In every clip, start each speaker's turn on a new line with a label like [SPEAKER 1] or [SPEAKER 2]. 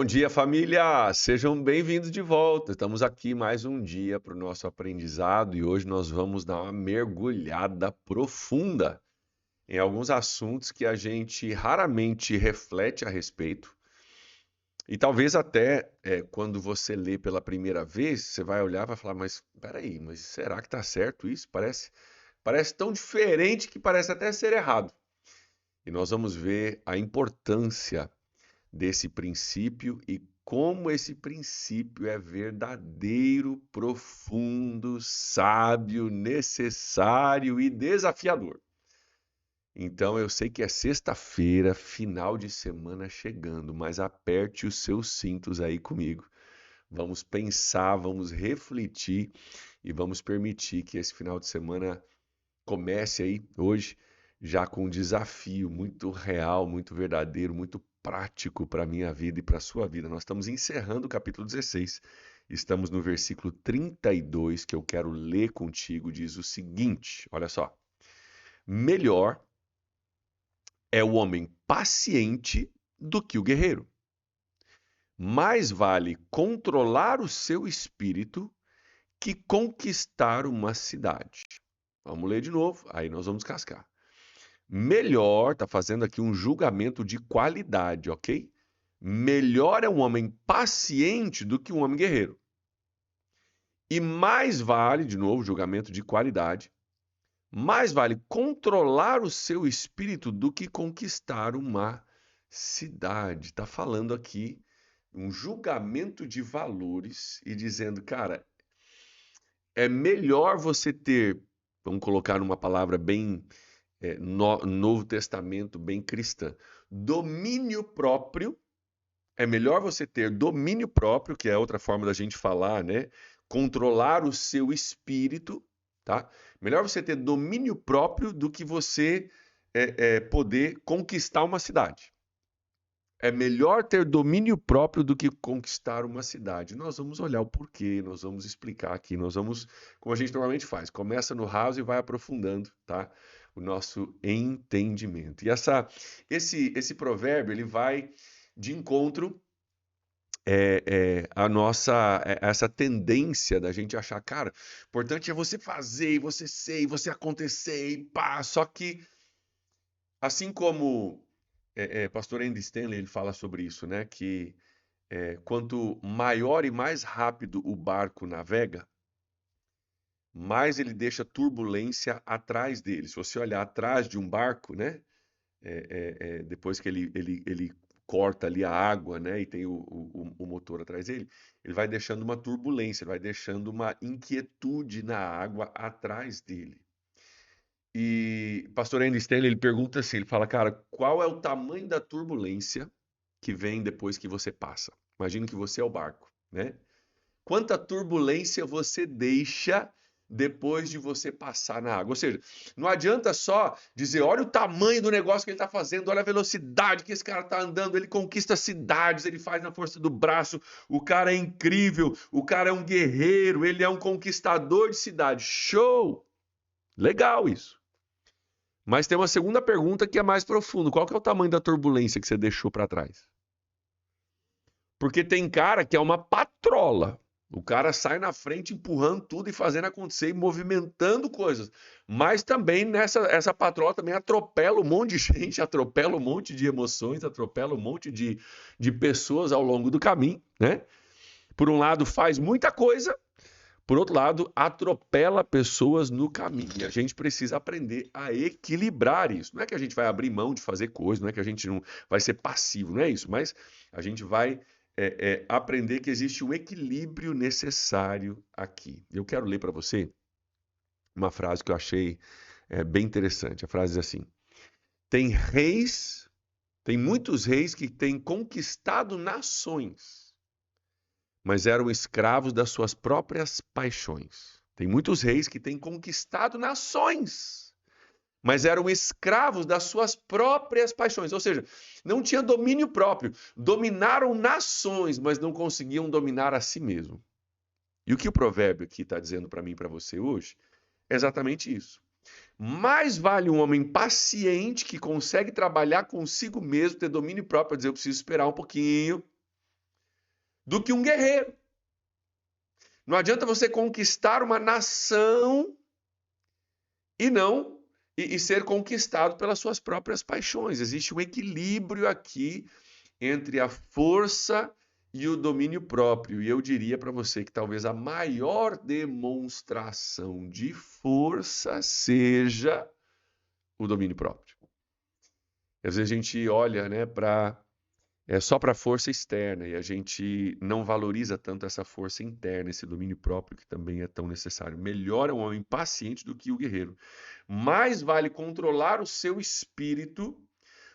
[SPEAKER 1] Bom dia, família! Sejam bem-vindos de volta. Estamos aqui mais um dia para o nosso aprendizado e hoje nós vamos dar uma mergulhada profunda em alguns assuntos que a gente raramente reflete a respeito. E talvez até quando você lê pela primeira vez, você vai olhar e vai falar, mas peraí, mas será que está certo isso? Parece tão diferente que parece até ser errado. E nós vamos ver a importância desse princípio e como esse princípio é verdadeiro, profundo, sábio, necessário e desafiador. Então eu sei que é sexta-feira, final de semana chegando, mas aperte os seus cintos aí comigo. Vamos pensar, vamos refletir e vamos permitir que esse final de semana comece aí hoje já com um desafio muito real, muito verdadeiro, muito prático para a minha vida e para a sua vida. Nós estamos encerrando o capítulo 16. Estamos no versículo 32 que eu quero ler contigo. Diz o seguinte, olha só. Melhor é o homem paciente do que o guerreiro. Mais vale controlar o seu espírito que conquistar uma cidade. Vamos ler de novo, aí nós vamos cascar. Melhor, tá fazendo aqui um julgamento de qualidade, ok? Melhor é um homem paciente do que um homem guerreiro. E mais vale, de novo, julgamento de qualidade, mais vale controlar o seu espírito do que conquistar uma cidade. Está falando aqui um julgamento de valores e dizendo, cara, é melhor você ter, vamos colocar numa palavra bem Novo Testamento, bem cristã, domínio próprio. É melhor você ter domínio próprio, que é outra forma da gente falar, né? Controlar o seu espírito, tá? Melhor você ter domínio próprio do que você poder conquistar uma cidade. É melhor ter domínio próprio do que conquistar uma cidade. Nós vamos olhar o porquê, nós vamos explicar aqui, nós vamos, como a gente normalmente faz, começa no raso e vai aprofundando, tá? O nosso entendimento. E esse provérbio, ele vai de encontro a nossa essa tendência da gente achar, cara, o importante é você fazer, você ser, e você acontecer, e pá. Só que, assim como pastor Andy Stanley ele fala sobre isso, né? Que quanto maior e mais rápido o barco navega, mais ele deixa turbulência atrás dele. Se você olhar atrás de um barco, né? Depois que ele corta ali a água, né, e tem o motor atrás dele, ele vai deixando uma turbulência, ele vai deixando uma inquietude na água atrás dele. E pastor Andy Stanley, ele pergunta assim, ele fala, cara, qual é o tamanho da turbulência que vem depois que você passa? Imagina que você é o barco, né? Quanta turbulência você deixa depois de você passar na água. Ou seja, não adianta só dizer, olha o tamanho do negócio que ele está fazendo, olha a velocidade que esse cara está andando, ele conquista cidades, ele faz na força do braço, o cara é incrível, o cara é um guerreiro, ele é um conquistador de cidade. Show! Legal isso. Mas tem uma segunda pergunta que é mais profunda. Qual que é o tamanho da turbulência que você deixou para trás? Porque tem cara que é uma patrola. O cara sai na frente empurrando tudo e fazendo acontecer e movimentando coisas. Mas também essa patrola também atropela um monte de gente, atropela um monte de emoções, atropela um monte de pessoas ao longo do caminho, né? Por um lado faz muita coisa, por outro lado atropela pessoas no caminho. E a gente precisa aprender a equilibrar isso. Não é que a gente vai abrir mão de fazer coisas, não é que a gente não vai ser passivo, não é isso. Mas a gente vai aprender que existe um equilíbrio necessário aqui. Eu quero ler para você uma frase que eu achei bem interessante. A frase diz assim: tem muitos reis que têm conquistado nações, mas eram escravos das suas próprias paixões. Tem muitos reis que têm conquistado nações, mas eram escravos das suas próprias paixões. Ou seja, não tinha domínio próprio. Dominaram nações, mas não conseguiam dominar a si mesmo. E o que o provérbio aqui está dizendo para mim e para você hoje é exatamente isso. Mais vale um homem paciente que consegue trabalhar consigo mesmo, ter domínio próprio, para dizer, eu preciso esperar um pouquinho, do que um guerreiro. Não adianta você conquistar uma nação e ser conquistado pelas suas próprias paixões. Existe um equilíbrio aqui entre a força e o domínio próprio. E eu diria para você que talvez a maior demonstração de força seja o domínio próprio. Às vezes a gente olha, né, só para a força externa e a gente não valoriza tanto essa força interna, esse domínio próprio que também é tão necessário. Melhor é um homem paciente do que o guerreiro. Mais vale controlar o seu espírito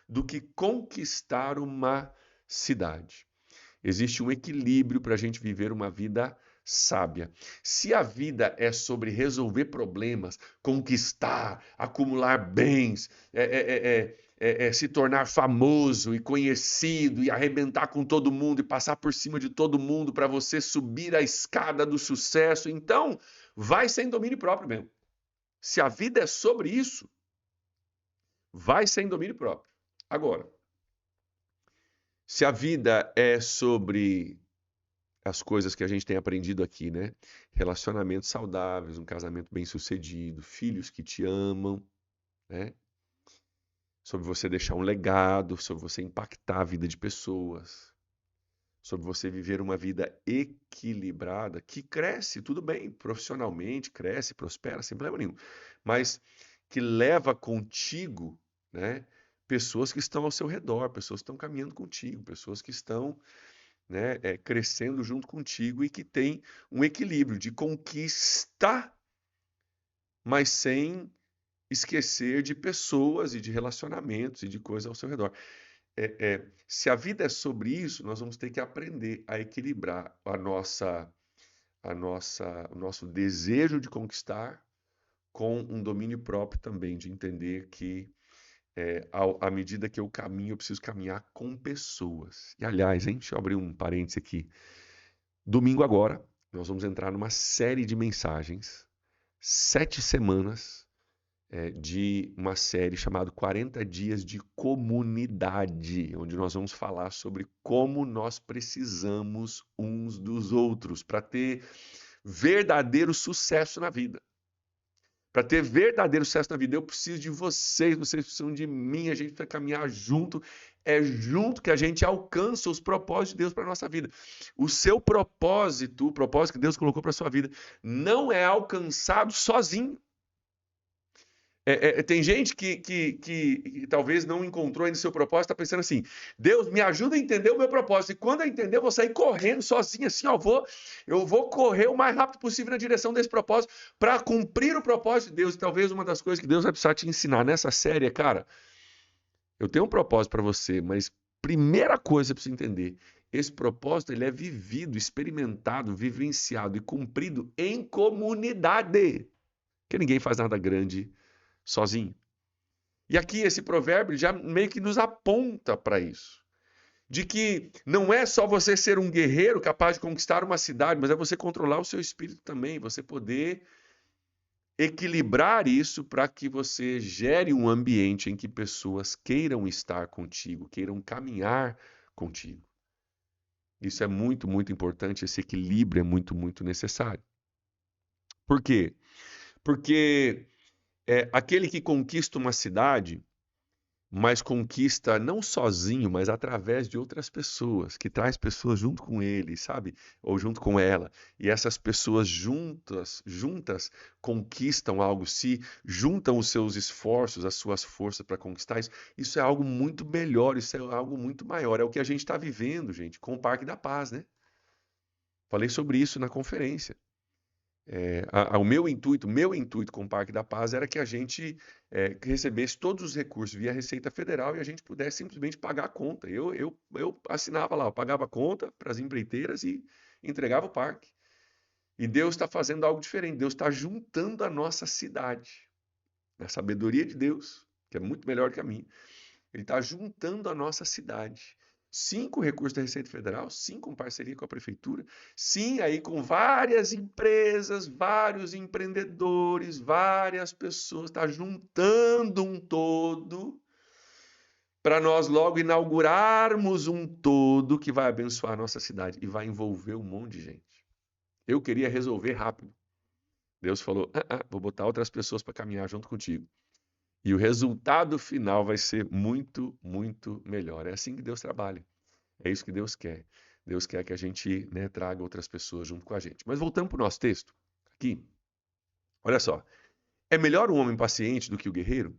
[SPEAKER 1] do que conquistar uma cidade. Existe um equilíbrio para a gente viver uma vida sábia. Se a vida é sobre resolver problemas, conquistar, acumular bens, se tornar famoso e conhecido e arrebentar com todo mundo e passar por cima de todo mundo para você subir a escada do sucesso, então vai sem domínio próprio mesmo. Se a vida é sobre isso, vai sem domínio próprio. Agora, se a vida é sobre as coisas que a gente tem aprendido aqui, né? Relacionamentos saudáveis, um casamento bem-sucedido, filhos que te amam, né? Sobre você deixar um legado, sobre você impactar a vida de pessoas, sobre você viver uma vida equilibrada, que cresce, tudo bem, profissionalmente, cresce, prospera, sem problema nenhum, mas que leva contigo, né? Pessoas que estão ao seu redor, pessoas que estão caminhando contigo, pessoas que estão, né, crescendo junto contigo e que tem um equilíbrio de conquista, mas sem esquecer de pessoas e de relacionamentos e de coisas ao seu redor. Se a vida é sobre isso, nós vamos ter que aprender a equilibrar o nosso desejo de conquistar com um domínio próprio também, de entender que à medida que eu caminho, eu preciso caminhar com pessoas. E aliás, hein, deixa eu abrir um parênteses aqui. Domingo agora, nós vamos entrar numa série de mensagens, 7 semanas, de uma série chamada 40 Dias de Comunidade, onde nós vamos falar sobre como nós precisamos uns dos outros para ter verdadeiro sucesso na vida. Para ter verdadeiro sucesso na vida, eu preciso de vocês, vocês precisam de mim, a gente vai caminhar junto. É junto que a gente alcança os propósitos de Deus para a nossa vida. O seu propósito, o propósito que Deus colocou para a sua vida, não é alcançado sozinho. Tem gente que talvez não encontrou ainda o seu propósito, está pensando assim, Deus me ajuda a entender o meu propósito, e quando eu entender, eu vou sair correndo sozinho, assim, eu vou correr o mais rápido possível na direção desse propósito, para cumprir o propósito de Deus. E talvez uma das coisas que Deus vai precisar te ensinar nessa série é, cara, eu tenho um propósito para você, mas primeira coisa que você precisa entender, esse propósito ele é vivido, experimentado, vivenciado e cumprido em comunidade, porque ninguém faz nada grande sozinho. E aqui esse provérbio já meio que nos aponta para isso. De que não é só você ser um guerreiro capaz de conquistar uma cidade, mas é você controlar o seu espírito também, você poder equilibrar isso para que você gere um ambiente em que pessoas queiram estar contigo, queiram caminhar contigo. Isso é muito, muito importante, esse equilíbrio é muito, muito necessário. Por quê? Porque aquele que conquista uma cidade, mas conquista não sozinho, mas através de outras pessoas, que traz pessoas junto com ele, sabe? Ou junto com ela. E essas pessoas juntas conquistam algo, se juntam os seus esforços, as suas forças para conquistar isso. Isso é algo muito melhor, isso é algo muito maior. É o que a gente está vivendo, gente, com o Parque da Paz, né? Falei sobre isso na conferência. O meu intuito com o Parque da Paz era que a gente recebesse todos os recursos via Receita Federal e a gente pudesse simplesmente pagar a conta. Eu assinava lá, eu pagava a conta para as empreiteiras e entregava o parque. E Deus está fazendo algo diferente. Deus está juntando a nossa cidade. A sabedoria de Deus, que é muito melhor que a minha, Ele está juntando a nossa cidade. 5 recursos da Receita Federal, 5 em parceria com a Prefeitura, sim, aí com várias empresas, vários empreendedores, várias pessoas, está juntando um todo para nós logo inaugurarmos um todo que vai abençoar a nossa cidade e vai envolver um monte de gente. Eu queria resolver rápido. Deus falou: vou botar outras pessoas para caminhar junto contigo. E o resultado final vai ser muito, muito melhor. É assim que Deus trabalha. É isso que Deus quer. Deus quer que a gente, né, traga outras pessoas junto com a gente. Mas voltando para o nosso texto, aqui, olha só. É melhor um homem paciente do que o guerreiro?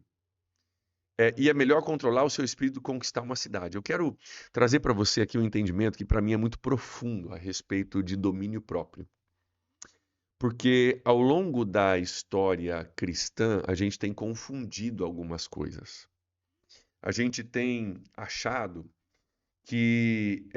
[SPEAKER 1] E é melhor controlar o seu espírito do que conquistar uma cidade. Eu quero trazer para você aqui um entendimento que para mim é muito profundo a respeito de domínio próprio. Porque ao longo da história cristã, a gente tem confundido algumas coisas. A gente tem achado que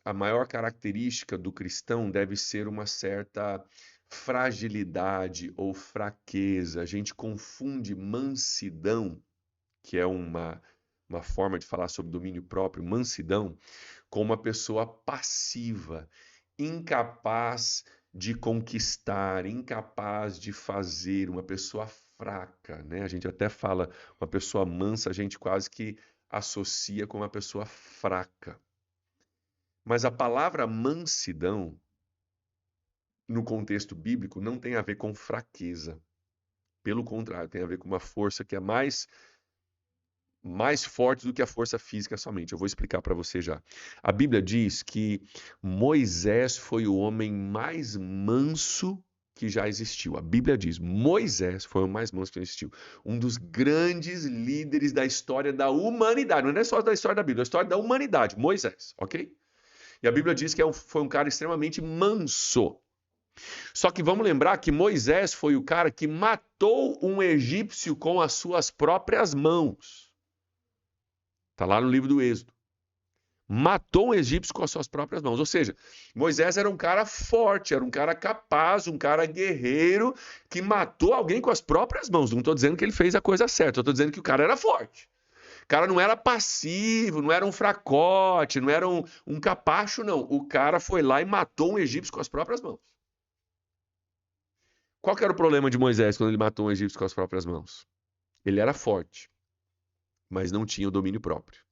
[SPEAKER 1] a maior característica do cristão deve ser uma certa fragilidade ou fraqueza. A gente confunde mansidão, que é uma forma de falar sobre domínio próprio, mansidão, com uma pessoa passiva, incapaz de conquistar, incapaz de fazer, uma pessoa fraca, né? A gente até fala uma pessoa mansa, a gente quase que associa com uma pessoa fraca. Mas a palavra mansidão, no contexto bíblico, não tem a ver com fraqueza. Pelo contrário, tem a ver com uma força que é mais forte do que a força física somente. Eu vou explicar para você já. A Bíblia diz que Moisés foi o homem mais manso que já existiu. A Bíblia diz, Moisés foi o mais manso que já existiu. Um dos grandes líderes da história da humanidade. Não é só da história da Bíblia, é a história da humanidade. Moisés, ok? E a Bíblia diz que foi um cara extremamente manso. Só que vamos lembrar que Moisés foi o cara que matou um egípcio com as suas próprias mãos. Está lá no livro do Êxodo. Matou um egípcio com as suas próprias mãos. Ou seja, Moisés era um cara forte, era um cara capaz, um cara guerreiro, que matou alguém com as próprias mãos. Não estou dizendo que ele fez a coisa certa, estou dizendo que o cara era forte. O cara não era passivo, não era um fracote, não era um capacho, não. O cara foi lá e matou um egípcio com as próprias mãos. Qual que era o problema de Moisés quando ele matou um egípcio com as próprias mãos? Ele era forte, mas não tinha o domínio próprio.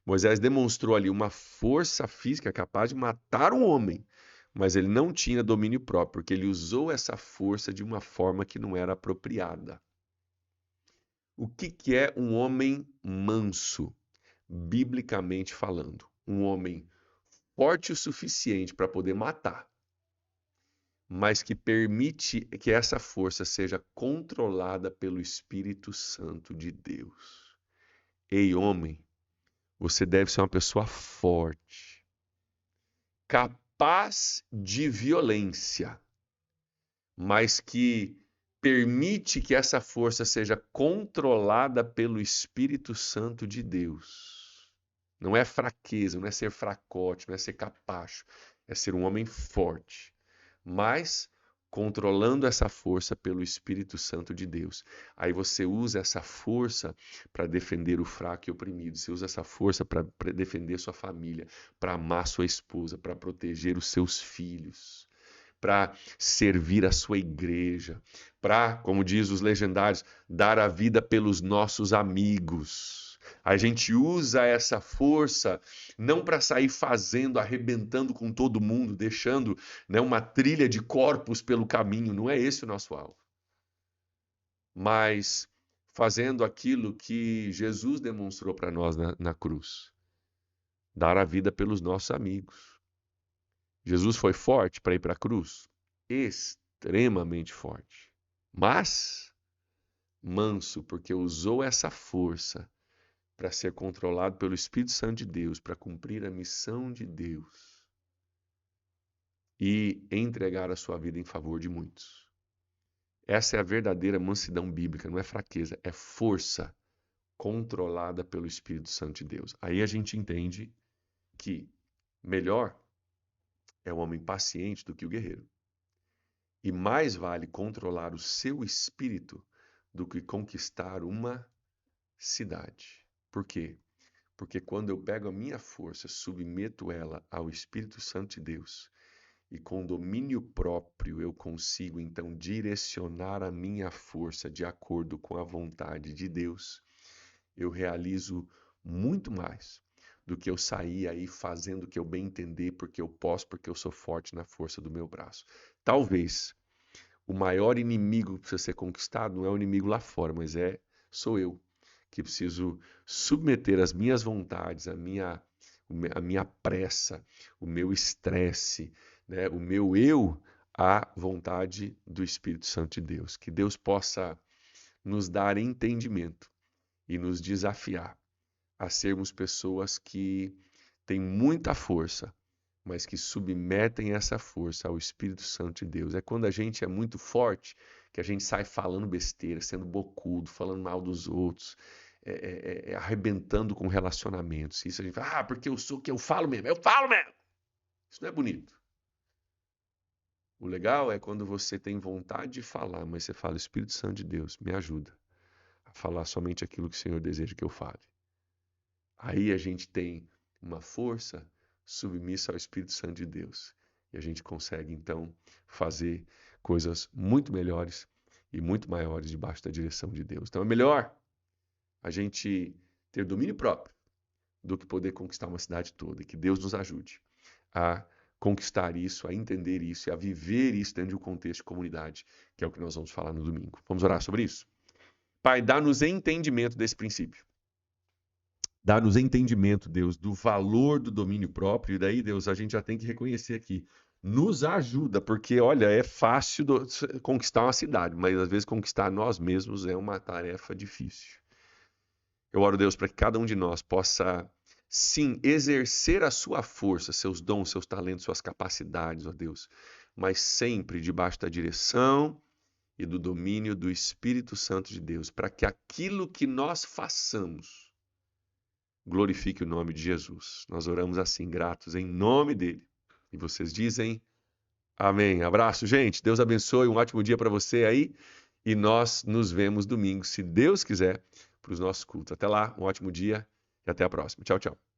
[SPEAKER 1] Moisés demonstrou ali uma força física capaz de matar um homem, mas ele não tinha domínio próprio, porque ele usou essa força de uma forma que não era apropriada. O que é um homem manso, biblicamente falando? Um homem forte o suficiente para poder matar, mas que permite que essa força seja controlada pelo Espírito Santo de Deus. Ei, homem, você deve ser uma pessoa forte, capaz de violência, mas que permite que essa força seja controlada pelo Espírito Santo de Deus. Não é fraqueza, não é ser fracote, não é ser capacho, é ser um homem forte, mas controlando essa força pelo Espírito Santo de Deus. Aí você usa essa força para defender o fraco e oprimido, você usa essa força para defender sua família, para amar sua esposa, para proteger os seus filhos, para servir a sua igreja, para, como diz os legendários, dar a vida pelos nossos amigos. A gente usa essa força não para sair fazendo, arrebentando com todo mundo, deixando, né, uma trilha de corpos pelo caminho. Não é esse o nosso alvo. Mas fazendo aquilo que Jesus demonstrou para nós na cruz. Dar a vida pelos nossos amigos. Jesus foi forte para ir para a cruz? Extremamente forte. Mas manso, porque usou essa força para ser controlado pelo Espírito Santo de Deus, para cumprir a missão de Deus e entregar a sua vida em favor de muitos. Essa é a verdadeira mansidão bíblica, não é fraqueza, é força controlada pelo Espírito Santo de Deus. Aí a gente entende que melhor é o homem paciente do que o guerreiro. E mais vale controlar o seu espírito do que conquistar uma cidade. Por quê? Porque quando eu pego a minha força, submeto ela ao Espírito Santo de Deus, e com domínio próprio eu consigo então direcionar a minha força de acordo com a vontade de Deus, eu realizo muito mais do que eu sair aí fazendo o que eu bem entender, porque eu posso, porque eu sou forte na força do meu braço. Talvez o maior inimigo que precisa ser conquistado não é o inimigo lá fora, mas sou eu, que preciso submeter as minhas vontades, a minha pressa, o meu estresse, né, o meu eu à vontade do Espírito Santo de Deus. Que Deus possa nos dar entendimento e nos desafiar a sermos pessoas que têm muita força, mas que submetem essa força ao Espírito Santo de Deus. É quando a gente é muito forte que a gente sai falando besteira, sendo bocudo, falando mal dos outros, arrebentando com relacionamentos. Isso a gente fala, porque eu sou o que eu falo mesmo, eu falo mesmo. Isso não é bonito. O legal é quando você tem vontade de falar, mas você fala, Espírito Santo de Deus, me ajuda a falar somente aquilo que o Senhor deseja que eu fale. Aí a gente tem uma força submissa ao Espírito Santo de Deus. E a gente consegue, então, fazer coisas muito melhores e muito maiores debaixo da direção de Deus. Então é melhor a gente ter domínio próprio do que poder conquistar uma cidade toda. E que Deus nos ajude a conquistar isso, a entender isso e a viver isso dentro de um contexto de comunidade, que é o que nós vamos falar no domingo. Vamos orar sobre isso? Pai, dá-nos entendimento desse princípio. Dá-nos entendimento, Deus, do valor do domínio próprio. E daí, Deus, a gente já tem que reconhecer aqui. Nos ajuda, porque, olha, é fácil conquistar uma cidade, mas às vezes conquistar nós mesmos é uma tarefa difícil. Eu oro, Deus, para que cada um de nós possa, sim, exercer a sua força, seus dons, seus talentos, suas capacidades, ó Deus, mas sempre debaixo da direção e do domínio do Espírito Santo de Deus, para que aquilo que nós façamos glorifique o nome de Jesus. Nós oramos assim, gratos, em nome dele. E vocês dizem amém. Abraço, gente. Deus abençoe. Um ótimo dia para você aí. E nós nos vemos domingo, se Deus quiser, para os nossos cultos. Até lá, um ótimo dia e até a próxima. Tchau, tchau.